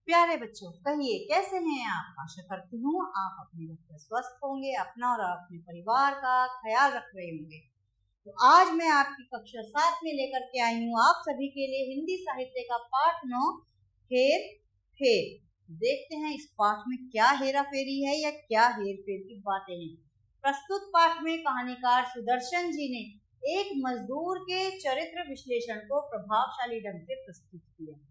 प्यारे बच्चों, कहिए कैसे हैं आप। आशा करती हूँ आप अपने घर पर स्वस्थ होंगे, अपना और अपने परिवार का ख्याल रख रहे होंगे। तो आज मैं आपकी कक्षा 7 में लेकर के आई हूँ आप सभी के लिए हिंदी साहित्य का पाठ 9 हेर फेर। देखते हैं इस पाठ में क्या हेरा फेरी है या क्या हेर फेर की बातें हैं। प्रस्तुत पाठ में कहानीकार सुदर्शन जी ने एक मजदूर के चरित्र विश्लेषण को प्रभावशाली ढंग से प्रस्तुत किया।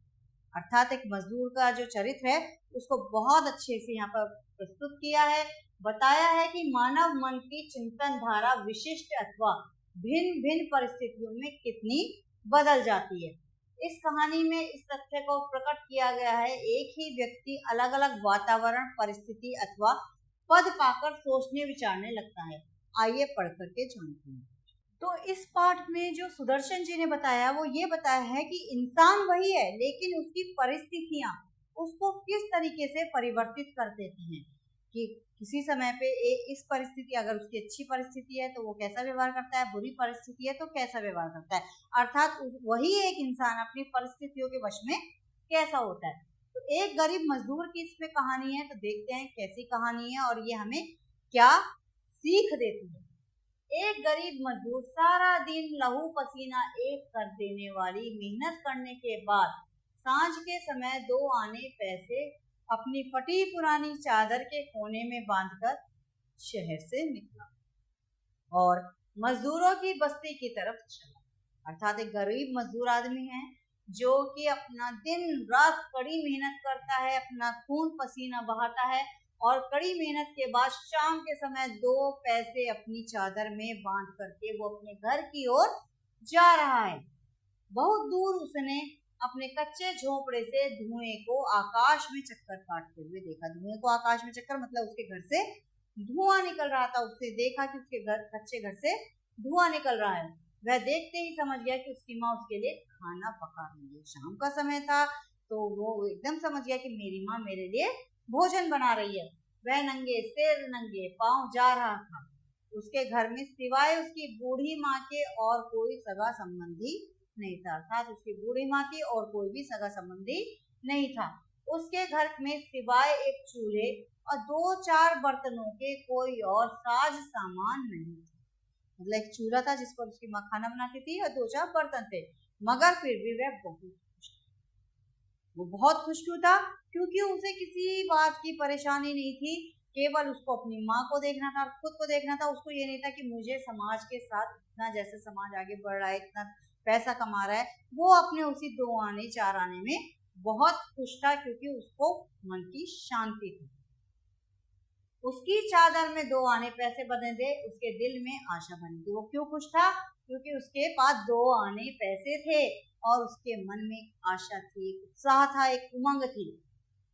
अर्थात एक मजदूर का जो चरित्र है उसको बहुत अच्छे से यहाँ पर प्रस्तुत किया है। बताया है कि मानव मन की चिंतन धारा विशिष्ट अथवा भिन्न भिन्न परिस्थितियों में कितनी बदल जाती है। इस कहानी में इस तथ्य को प्रकट किया गया है, एक ही व्यक्ति अलग अलग वातावरण, परिस्थिति अथवा पद पाकर सोचने विचारने लगता है। आइए पढ़ करके जानते हैं। तो इस पाठ में जो सुदर्शन जी ने बताया वो ये बताया है कि इंसान वही है, लेकिन उसकी परिस्थितियां उसको किस तरीके से परिवर्तित कर देती हैं कि किसी समय पे इस परिस्थिति, अगर उसकी अच्छी परिस्थिति है तो वो कैसा व्यवहार करता है, बुरी परिस्थिति है तो कैसा व्यवहार करता है। अर्थात वही एक इंसान अपनी परिस्थितियों के वश में कैसा होता है। तो एक गरीब मजदूर की इसमें कहानी है, तो देखते हैं कैसी कहानी है और ये हमें क्या सीख देती है। एक गरीब मजदूर सारा दिन लहू पसीना एक कर देने वाली मेहनत करने के बाद सांझ के समय 2 आने पैसे अपनी फटी पुरानी चादर के कोने में बांधकर शहर से निकला और मजदूरों की बस्ती की तरफ चला। अर्थात एक गरीब मजदूर आदमी है जो कि अपना दिन रात कड़ी मेहनत करता है, अपना खून पसीना बहाता है और कड़ी मेहनत के बाद शाम के समय 2 पैसे अपनी चादर में बांध करके वो अपने घर की ओर जा रहा है। बहुत दूर उसने अपने कच्चे झोपड़े से धुएं को आकाश में चक्कर काटते हुए देखा। धुएं को आकाश में चक्कर मतलब उसके घर से धुआं निकल रहा था। उसने देखा कि उसके कच्चे घर से धुआं निकल रहा है। वह देखते ही समझ गया कि उसकी माँ उसके लिए खाना पका रही है। शाम का समय था तो वो एकदम समझ गया कि मेरी माँ मेरे लिए भोजन बना रही है। वह नंगे सिर नंगे पांव जा रहा था। उसके घर में सिवाय उसकी बूढ़ी माँ के और कोई सगा संबंधी नहीं था। अर्थात उसकी बूढ़ी माँ थी और कोई भी सगा संबंधी नहीं था। उसके घर में सिवाय एक चूल्हे और 2-4 बर्तनों के कोई और साज सामान नहीं था। मतलब एक चूल्हा था जिस पर उसकी माँ खाना बनाती थी और 2-4 बर्तन थे, मगर फिर भी वह बहुत खुश क्यों था? क्योंकि उसे किसी बात की परेशानी नहीं थी। केवल उसको अपनी माँ को देखना था, खुद को देखना था। उसको ये नहीं था कि मुझे समाज के साथ इतना, जैसे समाज आगे बढ़ रहा है, इतना पैसा कमा रहा है। वो अपने उसी 2 आने 4 आने में बहुत खुश था क्योंकि उसको मन की शांति थी। उसकी चादर में 2 आने पैसे बने थे, उसके दिल में आशा बनी थी। वो क्यों खुश था? क्योंकि उसके पास 2 आने पैसे थे और उसके मन में आशा थी, उत्साह था, एक उमंग थी।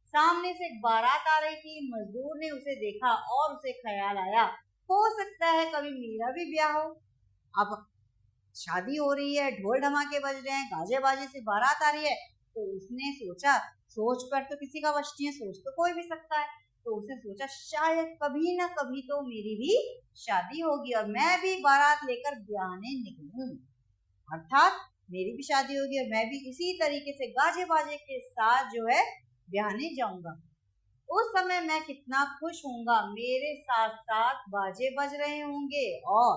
सामने से एक बारात आ रही थी। मजदूर ने उसे देखा और उसे ख्याल आया, हो सकता है कभी मेरा भी ब्याह हो। अब शादी हो रही है, ढोल धमाके बज रहे हैं, गाजे बाजे से बारात आ रही है, तो उसने सोचा, सोच पर तो किसी का वश नहीं है, सोच तो कोई भी सकता है। तो उसने सोचा शायद कभी ना कभी तो मेरी भी शादी होगी और मैं भी बारात लेकर ब्याहने निकलूं। अर्थात मेरी भी शादी होगी और मैं भी इसी तरीके से गाजे बाजे के साथ जो है ब्याहने जाऊंगा। उस समय मैं कितना खुश होऊंगा, मेरे साथ साथ बाजे बज रहे होंगे और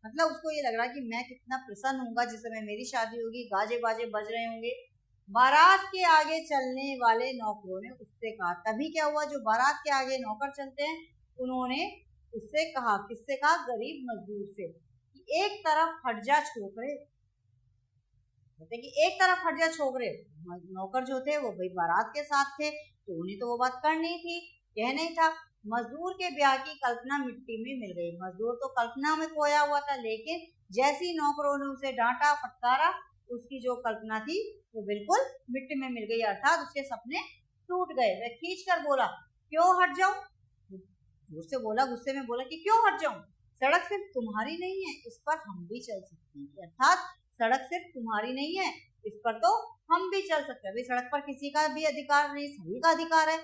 मतलब उसको ये लग रहा है कि मैं कितना प्रसन्न होऊंगा जिस समय मेरी शादी होगी, गाजे बाजे बज रहे होंगे। बारात के आगे चलने वाले नौकरों ने उससे कहा, तभी क्या हुआ, जो बारात के आगे नौकर चलते हैं उन्होंने उससे कहा, किससे कहा? गरीब मजदूर से, कि एक तरफ हट जा छोकरे। कहते कि एक तरफ हट जा छोकरे। नौकर जो थे वो भाई बारात के साथ थे तो उन्हें तो वो बात करनी थी, कह नहीं था। मजदूर के ब्याह की कल्पना मिट्टी में मिल गई। मजदूर तो कल्पना में खोया हुआ था, लेकिन जैसी नौकरों ने उसे डांटा फटकारा, उसकी जो कल्पना थी वो बिल्कुल मिट्टी में मिल गई। अर्थात उसके सपने टूट गए। वह खींच कर बोला, क्यों हट जाऊं? जोर से बोला, गुस्से में बोला कि क्यों हट जाऊं? सड़क सिर्फ तुम्हारी नहीं है, इस पर हम भी चल सकते हैं। अर्थात सड़क सिर्फ तुम्हारी नहीं है, इस पर तो हम भी चल सकते हैं। सड़क पर किसी का भी अधिकार नहीं, सभी का अधिकार है।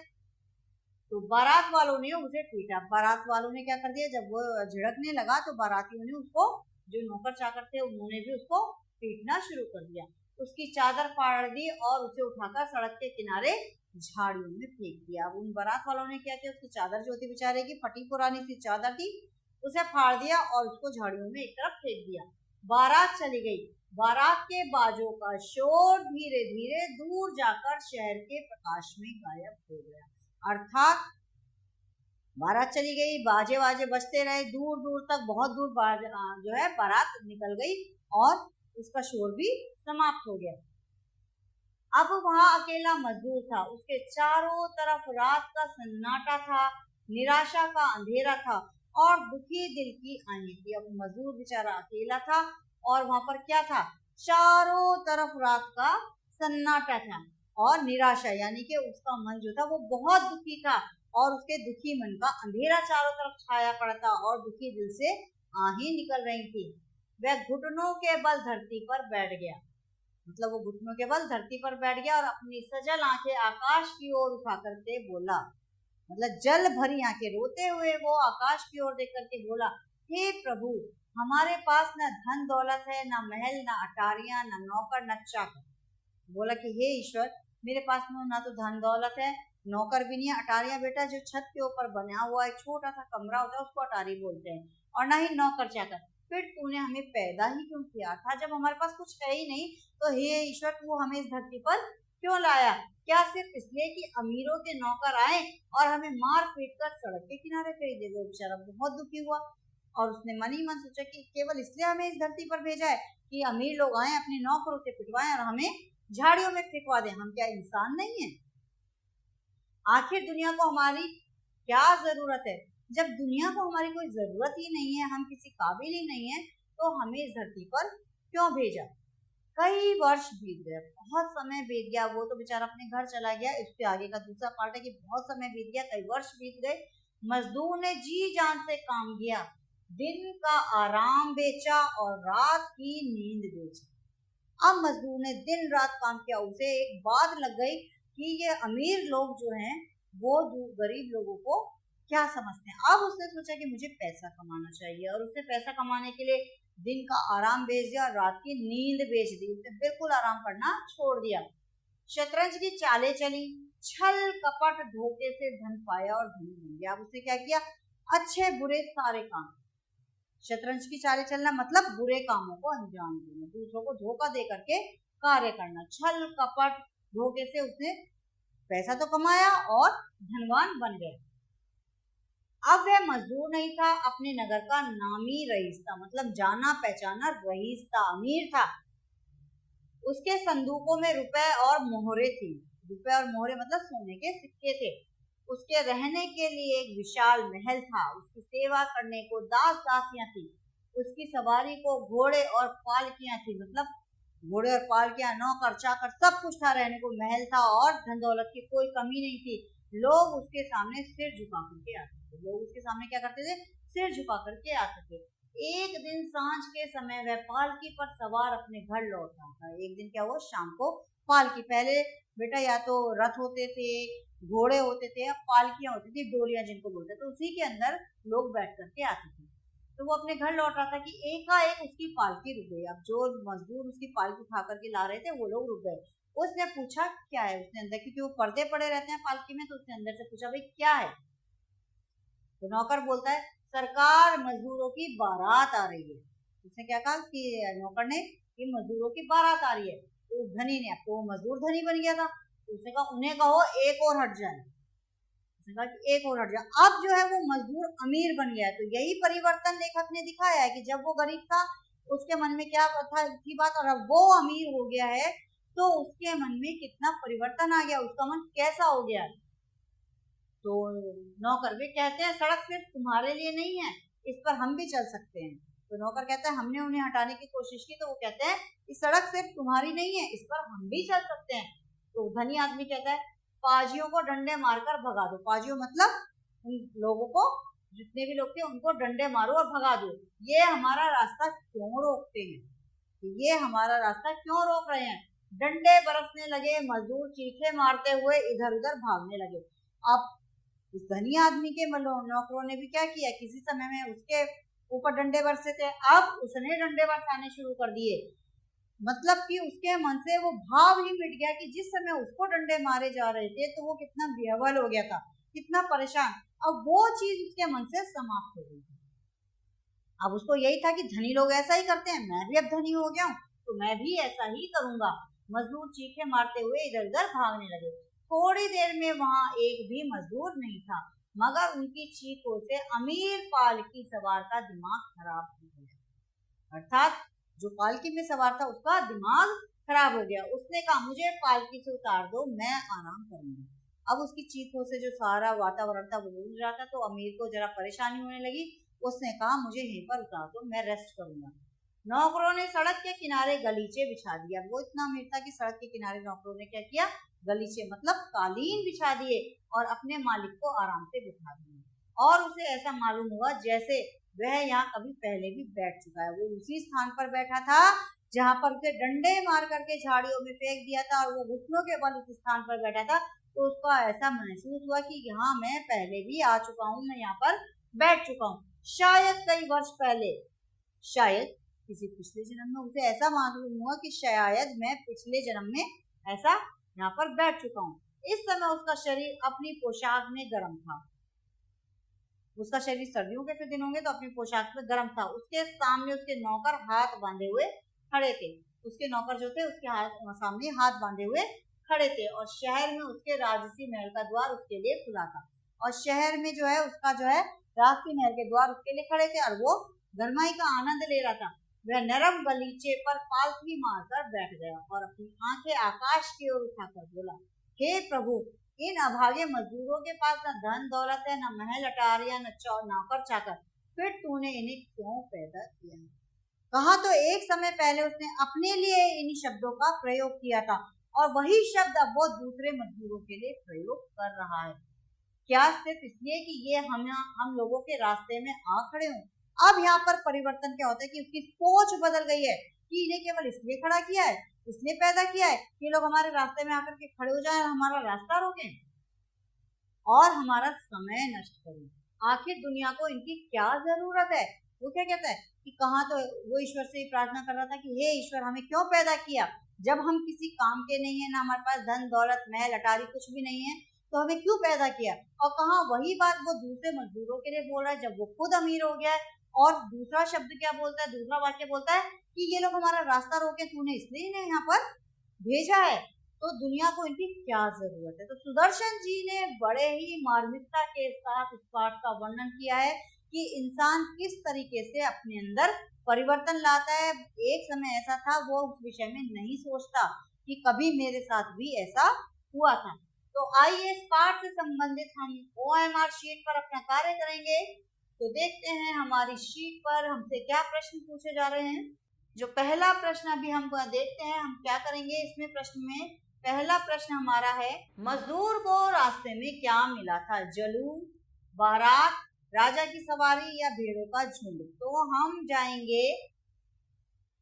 तो बारात वालों ने उसे पीटा। बारात वालों ने क्या कर दिया, जब वो झिड़कने लगा तो बारातियों ने उसको, जो नौकर चाकर थे उन्होंने भी उसको पीटना शुरू कर दिया। उसकी चादर फाड़ दी और उसे उठाकर सड़क के किनारे झाड़ियों में फेंक दिया। अब उन बारात वालों ने क्या किया, उसकी चादर जो थी बेचारे की फटी पुरानी सी चादर थी, उसे फाड़ दिया और उसको झाड़ियों में एक तरफ फेंक दिया। बारात चली गई। बारात के बाजों का शोर धीरे धीरे दूर जाकर शहर के प्रकाश में गायब हो गया। अर्थात बारात चली गई, बाजे बाजे बजते रहे, दूर दूर तक, बहुत दूर जो है बारात निकल गई और उसका शोर भी समाप्त हो गया। अब वहां अकेला मजदूर था, उसके चारों तरफ रात का सन्नाटा था, निराशा का अंधेरा था और दुखी दिल की आनी थी। अब मजदूर बेचारा अकेला था और वहां पर क्या था, चारों तरफ रात का सन्नाटा था और निराशा, यानी कि उसका मन जो था वो बहुत दुखी था और उसके दुखी मन का अंधेरा चारों तरफ छाया पड़ा था और दुखी दिल से आहें निकल रही थी। वह घुटनों के बल धरती पर बैठ गया, मतलब वो घुटनों के बल धरती पर बैठ गया और अपनी सजल आंखें आकाश की ओर उठा करके बोला, मतलब जल भरी आंखें रोते हुए वो आकाश की ओर देख करके बोला, हे प्रभु, हमारे पास न धन दौलत है, न महल, न अटारियां, न नौकर, न चाकर। बोला कि हे ईश्वर, मेरे पास ना तो धन दौलत है, नौकर भी नहीं है। अटारियां बेटा जो छत के ऊपर बना हुआ एक छोटा सा कमरा होता है उसको अटारी बोलते हैं, और ना ही नौकर चाकर। फिर तूने हमें पैदा ही क्यों किया था जब हमारे पास कुछ है ही नहीं? तो हे ईश्वर, तू हमें इस धरती पर क्यों लाया? क्या सिर्फ इसलिए कि अमीरों के नौकर आए और हमें मार पीट कर सड़क के किनारे फेंक दे? वो बेचारा बहुत दुखी हुआ और उसने मन ही मन सोचा कि केवल इसलिए हमें इस धरती पर भेजा है कि अमीर लोग आए अपने नौकरों से पिटवाएं और हमें झाड़ियों में फेंकवा दें। हम क्या इंसान नहीं है? आखिर दुनिया को हमारी क्या जरूरत है? जब दुनिया को हमारी कोई जरूरत ही नहीं है, हम किसी काबिल ही नहीं है, तो हमें इस धरती पर क्यों भेजा? कई वर्ष बीत गए, बहुत समय बीत गया। वो तो बेचारा अपने घर चला गया। इसके आगे का दूसरा पार्ट है कि बहुत समय बीत गया, कई वर्ष बीत गए। मजदूर ने जी जान से काम किया, दिन का आराम बेचा और रात की नींद बेची। अब मजदूर ने दिन रात काम किया, उसे एक बात लग गई कि ये अमीर लोग जो हैं वो गरीब लोगों को क्या समझते हैं। अब उसने सोचा कि मुझे पैसा कमाना चाहिए और उसने पैसा कमाने के लिए दिन का आराम बेच दिया और रात की नींद बेच दी। उसने बिल्कुल आराम करना छोड़ दिया। शतरंज की चालें चली, छल कपट धोखे से धन पाया और धनी बन गया। अब उसने क्या किया, अच्छे बुरे सारे काम। शतरंज की चालें चलना मतलब बुरे कामों को अंजाम देना, दूसरों को धोखा दे करके कार्य करना। छल कपट धोखे से उसने पैसा तो कमाया और धनवान बन गया। अब वह मजदूर नहीं था, अपने नगर का नामी रईस था, मतलब जाना पहचाना रईस था, अमीर था। उसके संदूकों में रुपए और मोहरे थी। रुपए और मोहरे मतलब सोने के सिक्के थे। उसके रहने के लिए एक विशाल महल था, उसकी सेवा करने को दास दासियां थी, उसकी सवारी को घोड़े और पालकियां थी, मतलब घोड़े और पालकियां, नौकर चाकर सब कुछ था, रहने को महल था और धन दौलत की कोई कमी नहीं थी। लोग उसके सामने सिर झुका करके आते थे। लोग उसके सामने क्या करते थे? सिर झुका करके आते थे। एक दिन सांझ के समय वह पालकी पर सवार अपने घर लौट रहा था। एक दिन क्या हुआ, शाम को पालकी, पहले बेटा या तो रथ होते थे, घोड़े होते थे, अब पालकियां होती थी, डोलियां जिनको बोलते थे, तो उसी के अंदर लोग बैठ करके आते थे। तो वो अपने घर लौट रहा था कि एकाएक उसकी पालकी रुक गई। अब जो मजदूर उसकी पालकी उठा करके ला रहे थे वो लोग रुक गए। उसने पूछा क्या है उसने अंदर, क्योंकि वो पर्दे पड़े रहते हैं पालकी में, तो उसने अंदर से पूछा भाई क्या है? तो नौकर बोलता है सरकार, मजदूरों की बारात आ रही है। उसने क्या कहा कि नौकर ने कि मजदूरों की बारात आ रही है। तो उस धनी ने, अब तो वो मजदूर धनी बन गया था, तो उसने कहा उन्हें कहो एक और हट जाए। उसने कहा कि एक और हट जाए। अब जो है वो मजदूर अमीर बन गया। तो यही परिवर्तन लेखक ने दिखाया है कि जब वो गरीब था उसके मन में क्या था थी बात, और अब वो अमीर हो गया है तो उसके मन में कितना परिवर्तन आ गया, उसका मन कैसा हो गया। तो नौकर भी कहते हैं सड़क सिर्फ तुम्हारे लिए नहीं है, इस पर हम भी चल सकते हैं। तो नौकर कहता है हमने उन्हें हटाने की कोशिश की, तो वो कहते हैं कि सड़क सिर्फ तुम्हारी नहीं है, इस पर हम भी चल सकते हैं। तो धनी आदमी कहता है पाजियों को डंडे मारकर भगा दो। पाजियों मतलब उन लोगों को, जितने भी लोग थे उनको डंडे मारो और भगा दो। ये हमारा रास्ता क्यों रोकते हैं? ये हमारा रास्ता क्यों रोक रहे हैं? डंडे बरसने लगे, मजदूर चीखे मारते हुए इधर उधर भागने लगे। अब उस धनी आदमी के नौकरों ने भी क्या किया, किसी समय में उसके ऊपर डंडे बरसे थे, अब उसने डंडे बरसाने शुरू कर दिए। मतलब कि उसके मन से वो भाव ही मिट गया कि जिस समय उसको डंडे मारे जा रहे थे तो वो कितना बेहवल हो गया था, कितना परेशान। अब वो चीज उसके मन से समाप्त हो गई थी। अब उसको यही था कि धनी लोग ऐसा ही करते हैं, मैं भी अब धनी हो गया हूँ तो मैं भी ऐसा ही करूंगा। मजदूर चीखे मारते हुए इधर उधर भागने लगे। थोड़ी देर में वहां एक भी मजदूर नहीं था, मगर उनकी चीखों से अमीर पालकी सवार का दिमाग खराब हो गया। अर्थात जो पालकी में सवार था उसका दिमाग खराब हो गया। उसने कहा मुझे पालकी से उतार दो, मैं आराम करूंगा। अब उसकी चीखों से जो सारा वातावरण था वो गूंज रहा था, तो अमीर को जरा परेशानी होने लगी। उसने कहा मुझे यहीं पर उतार दो, मैं रेस्ट करूंगा। नौकरों ने सड़क के किनारे गलीचे बिछा दिया। वो इतना अमीर था कि सड़क के किनारे नौकरों ने क्या किया, गलीचे मतलब कालीन बिछा दिए और अपने मालिक को आराम से बिठा दिया। और उसे ऐसा मालूम हुआ जैसे वह यहाँ कभी पहले भी बैठ चुका है। वो उसी स्थान पर बैठा था जहाँ पर उसे डंडे मार करके झाड़ियों में फेंक दिया था, और वो घुटनों के बल उस स्थान पर बैठा था। तो उसका ऐसा महसूस हुआ कि यहाँ मैं पहले भी आ चुका हूँ, मैं यहाँ पर बैठ चुका हूँ। शायद कई वर्ष पहले, शायद किसी पिछले जन्म में उसे ऐसा मालूम हुआ कि शायद मैं पिछले जन्म में ऐसा यहाँ पर बैठ चुका हूँ। इस समय उसका शरीर अपनी पोशाक में गर्म था। उसका शरीर सर्दियों के दिन होंगे तो अपनी पोशाक में गर्म था। उसके सामने उसके नौकर हाथ बांधे हुए खड़े थे। उसके नौकर जो थे उसके सामने हाथ बांधे हुए खड़े थे। और शहर में उसके राजसी महल का द्वार उसके लिए खुला था। और शहर में जो है उसका जो है राजसी महल के द्वार उसके लिए खड़े थे, और वो गरमाई का आनंद ले रहा था। वह नरम गलीचे पर पालथी मारकर बैठ गया और अपनी आंखें आकाश की ओर उठाकर बोला, हे प्रभु, इन अभागे मजदूरों के पास न धन दौलत है, न महल अटारिया, न नौकर चाकर, फिर तूने इन्हें क्यों पैदा किया? कहा तो एक समय पहले उसने अपने लिए इन शब्दों का प्रयोग किया था, और वही शब्द अब वो दूसरे मजदूरों के लिए प्रयोग कर रहा है। क्या सिर्फ इसलिए कि ये हम लोगों के रास्ते में आ खड़े हों? अब यहाँ पर परिवर्तन क्या होता है कि उसकी सोच बदल गई है कि इन्हें केवल इसलिए खड़ा किया है, इसलिए पैदा किया है कि लोग हमारे रास्ते में आकर के खड़े हो जाएं और हमारा रास्ता रोकें और हमारा समय नष्ट करें। आखिर दुनिया को इनकी क्या जरूरत है? वो क्या कहता है कि कहा तो वो ईश्वर से ही प्रार्थना कर रहा था कि हे ईश्वर, हमें क्यों पैदा किया जब हम किसी काम के नहीं है, ना हमारे पास धन दौलत महल अटारी कुछ भी नहीं है, तो हमें क्यों पैदा किया? और कहा वही बात वो दूसरे मजदूरों के लिए बोल रहा है जब वो खुद अमीर हो गया है। और दूसरा शब्द क्या बोलता है, दूसरा वाक्य बोलता है कि ये लोग हमारा रास्ता रोके, तूने इसलिए इन्हें यहाँ पर भेजा है, तो दुनिया को इनकी क्या जरूरत है? तो सुदर्शन जी ने बड़े ही मार्मिकता के साथ इस पाठ का वर्णन किया है कि इंसान किस तरीके से अपने अंदर परिवर्तन लाता है। एक समय ऐसा था वो उस विषय में नहीं सोचता कि कभी मेरे साथ भी ऐसा हुआ था। तो आइए इस पाठ से संबंधित हम OMR शीट पर अपना कार्य करेंगे। तो देखते हैं हमारी शीट पर हमसे क्या प्रश्न पूछे जा रहे हैं। जो पहला प्रश्न अभी हम देखते हैं, हम क्या करेंगे इसमें प्रश्न में। पहला प्रश्न हमारा है, मजदूर को रास्ते में क्या मिला था? जुलूस, बारात, राजा की सवारी या भेड़ों का झुंड? तो हम जाएंगे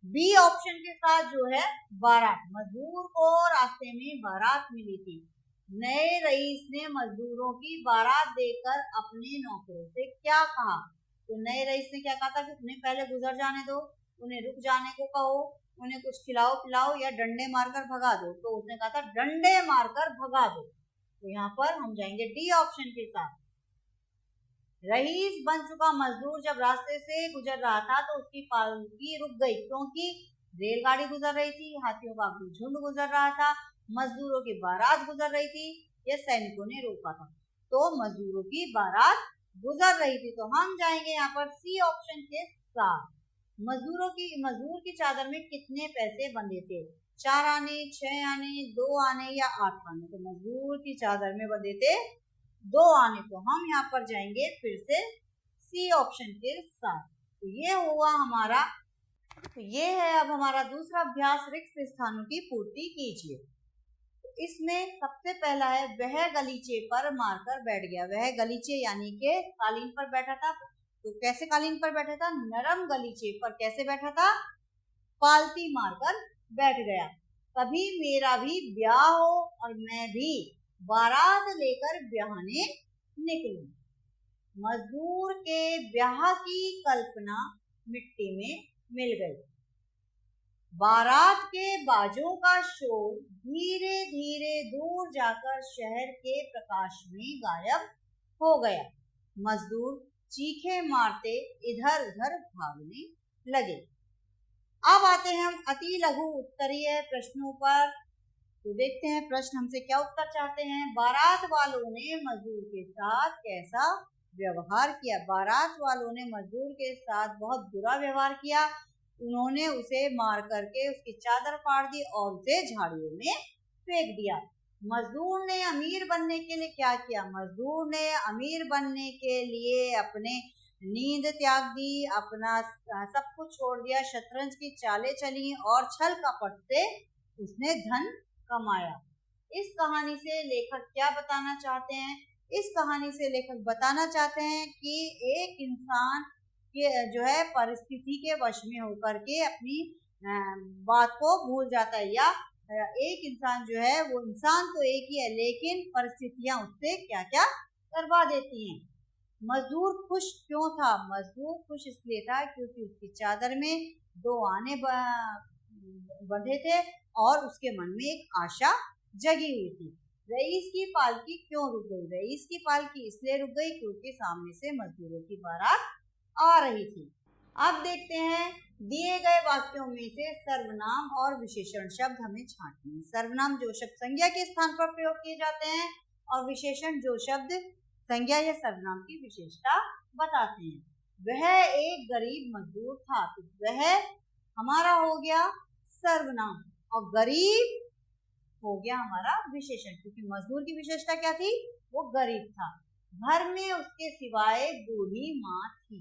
बी ऑप्शन के साथ, जो है बारात। मजदूर को रास्ते में बारात मिली थी। नए रईस ने मजदूरों की बारात देखकर अपने नौकरों से क्या कहा? तो नए रईस ने क्या कहा था कि उन्हें पहले गुजर जाने दो, उन्हें रुक जाने को कहो, उन्हें कुछ खिलाओ पिलाओ या डंडे मारकर भगा दो। तो उसने कहा था डंडे मारकर भगा दो। तो यहाँ पर हम जाएंगे डी ऑप्शन के साथ। रईस बन चुका मजदूर जब रास्ते से गुजर रहा था तो उसकी पालकी रुक गई, क्योंकि रेलगाड़ी गुजर रही थी, हाथियों का झुंड गुजर रहा था, मजदूरों की बारात गुजर रही थी, ये सैनिकों ने रोका था। तो मजदूरों की बारात गुजर रही थी। तो हम जाएंगे यहाँ पर सी ऑप्शन के साथ। मजदूर की चादर में कितने पैसे बंधे थे? 4 आने, 6 आने, 2 आने या 8 आने? तो मजदूर की चादर में बंधे थे 2 आने। तो हम यहाँ पर जाएंगे फिर से सी ऑप्शन के साथ। तो ये हुआ हमारा, तो ये है अब हमारा दूसरा अभ्यास, रिक्त स्थानों की पूर्ति कीजिए। तो इसमें सबसे पहला है, वह गलीचे पर मारकर बैठ गया। वह गलीचे यानी के कालीन पर बैठा था। तो कैसे कालीन पर बैठा था? नरम गलीचे पर। कैसे बैठा था? पालती मारकर बैठ गया। कभी मेरा भी ब्याह हो और मैं भी बारात लेकर ब्याहने निकलूं। मजदूर के ब्याह की कल्पना मिट्टी में मिल गई। बारात के बाजों का शोर धीरे धीरे दूर जाकर शहर के प्रकाश में गायब हो गया। मजदूर चीखे मारते इधर उधर भागने लगे। अब आते हैं हम अति लघु उत्तरीय प्रश्नों पर। तो देखते हैं प्रश्न हमसे क्या उत्तर चाहते हैं। बारात वालों ने मजदूर के साथ कैसा व्यवहार किया? बारात वालों ने मजदूर के साथ बहुत बुरा व्यवहार किया। उन्होंने उसे मार करके उसकी चादर फाड़ दी और उसे झाड़ियों में फेंक दिया। मजदूर ने अमीर बनने के लिए क्या किया? मजदूर ने अमीर बनने के लिए अपने नींद त्याग दी, अपना सब कुछ छोड़ दिया, शतरंज की चालें चली और छल कपट से उसने धन कमाया। इस कहानी से लेखक क्या बताना चाहते हैं? इस कहानी से लेखक बताना चाहते हैं कि एक इंसान के जो है परिस्थिति के वश में होकर के अपनी बात को भूल जाता है, या एक इंसान जो है वो इंसान तो एक ही है लेकिन परिस्थितियां उससे क्या क्या करवा देती हैं। मजदूर खुश क्यों था? मजदूर खुश इसलिए था क्योंकि उसकी चादर में 2 आने बंधे थे और उसके मन में एक आशा जगी हुई थी। रईस की पालकी क्यों रुक गई? रईस की पालकी इसलिए रुक गई क्योंकि सामने से मजदूरों की बारात आ रही थी। अब देखते हैं दिए गए वाक्यों में से सर्वनाम और विशेषण शब्द हमें छांटने हैं। सर्वनाम जो शब्द संज्ञा के स्थान पर प्रयोग किए जाते हैं और विशेषण जो शब्द संज्ञा या सर्वनाम की विशेषता बताते हैं। वह एक गरीब मजदूर था, तो वह हमारा हो गया सर्वनाम और गरीब हो गया हमारा विशेषण, क्योंकि मजदूर की विशेषता क्या थी? वो गरीब था। घर में उसके सिवाय बूढ़ी माँ थी,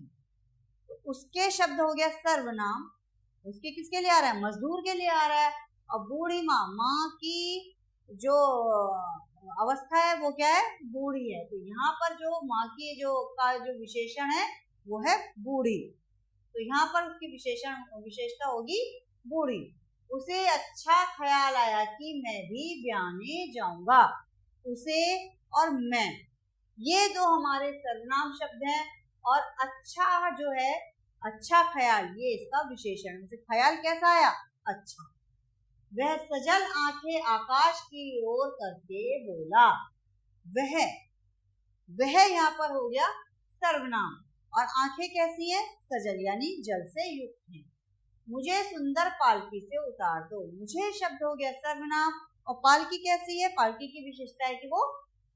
तो उसके शब्द हो गया सर्वनाम। उसके किसके लिए आ रहा है? मजदूर के लिए आ रहा है। और बूढ़ी माँ, माँ की जो अवस्था है वो क्या है? बूढ़ी है। तो यहाँ पर जो माँ की जो विशेषण है वो है बूढ़ी, तो यहाँ पर उसकी विशेषता होगी बूढ़ी। उसे अच्छा ख्याल आया कि मैं भी ब्याने जाऊंगा। उसे और मैं, ये दो हमारे सर्वनाम शब्द हैं और अच्छा जो है, अच्छा ख्याल, ये इसका विशेषण। उसे ख्याल कैसा आया? अच्छा। वह सजल आंखें आकाश की ओर करके बोला। वह यहाँ पर हो गया सर्वनाम और आंखें कैसी है? सजल यानी जल से युक्त है। मुझे सुंदर पालकी से उतार दो। मुझे शब्द हो गया सर्वनाम और पालकी कैसी है? पालकी की विशेषता है कि वो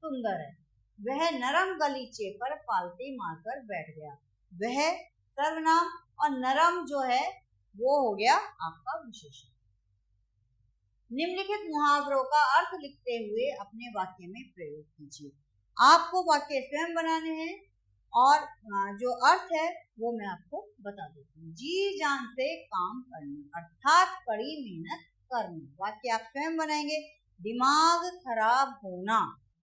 सुंदर है। वह नरम गलीचे पर पालती मारकर बैठ गया। वह सर्वनाम और नरम जो है वो हो गया आपका विशेषण। निम्नलिखित मुहावरों का अर्थ लिखते हुए अपने वाक्य में प्रयोग कीजिए। आपको वाक्य स्वयं बनाने हैं और जो अर्थ है वो मैं आपको बता देती हूँ। जी जान से काम करना अर्थात कड़ी मेहनत करना, वाक्य आप स्वयं बनाएंगे। दिमाग खराब होना।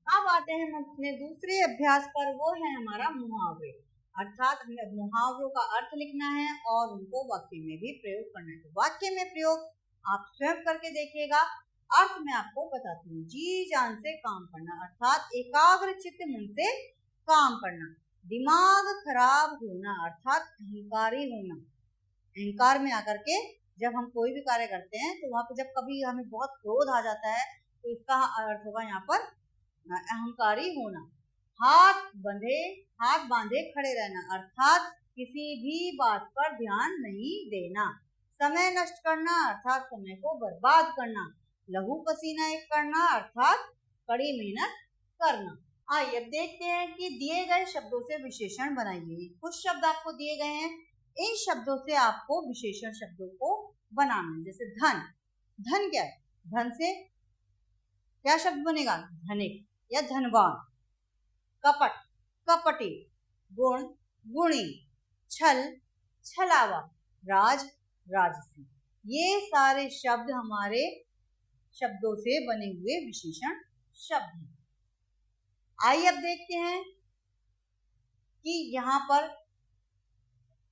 अब आते हैं हम अपने दूसरे अभ्यास पर, वो है हमारा मुहावरे, अर्थात हमें मुहावरों का अर्थ लिखना है और उनको वाक्य में भी प्रयोग करना है। तो वाक्य में प्रयोग आप स्वयं करके देखिएगा। अर्थ मैं आपको बताती हूँ। जी जान से काम करना अर्थात एकाग्र चित्त मन से काम करना। दिमाग खराब होना अर्थात अहंकारी होना। अहंकार में आकर के जब हम कोई भी कार्य करते हैं तो वहां पर जब कभी हमें बहुत क्रोध आ जाता है तो इसका अर्थ होगा यहाँ पर अहंकारी होना। हाथ बांधे खड़े रहना अर्थात किसी भी बात पर ध्यान नहीं देना। समय नष्ट करना अर्थात समय को बर्बाद करना। लहू पसीना एक करना अर्थात कड़ी मेहनत करना। आइए अब देखते हैं कि दिए गए शब्दों से विशेषण बनाइए। कुछ शब्द आपको दिए गए हैं, इन शब्दों से आपको विशेषण शब्दों को बनाना है। जैसे धन, धन क्या है? धन से क्या शब्द बनेगा? धनिक या धनवान। कपट, कपटी। गुण, गुणी। छल, छलावा। राज, राजसी। ये सारे शब्द हमारे शब्दों से बने हुए विशेषण शब्द हैं। आइए अब देखते हैं कि यहाँ पर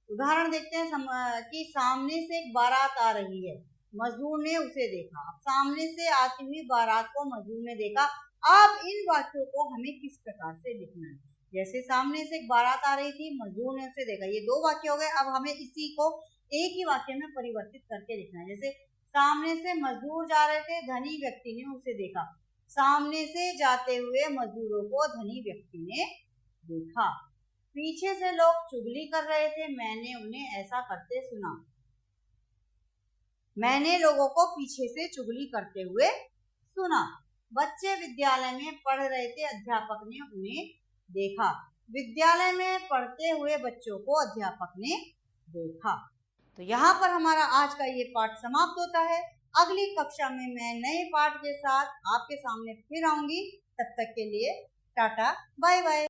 उदाहरण देखते हैं कि सामने से एक बारात आ रही है, मजदूर ने उसे देखा। अब सामने से आती हुई बारात को मजदूर ने देखा। अब इन वाक्यों को हमें किस प्रकार से लिखना है? जैसे सामने से एक बारात आ रही थी, मजदूर ने उसे देखा, ये 2 वाक्य हो गए। अब हमें इसी को एक ही वाक्य में परिवर्तित करके लिखना है। जैसे सामने से मजदूर जा रहे थे, धनी व्यक्ति ने उसे देखा। सामने से जाते हुए मजदूरों को धनी व्यक्ति ने देखा। पीछे से लोग चुगली कर रहे थे, मैंने उन्हें ऐसा करते सुना। मैंने लोगों को पीछे से चुगली करते हुए सुना। बच्चे विद्यालय में पढ़ रहे थे, अध्यापक ने उन्हें देखा। विद्यालय में पढ़ते हुए बच्चों को अध्यापक ने देखा। तो यहाँ पर हमारा आज का ये पाठ समाप्त होता है। अगली कक्षा में मैं नए पाठ के साथ आपके सामने फिर आऊंगी। तब तक के लिए टाटा बाय बाय।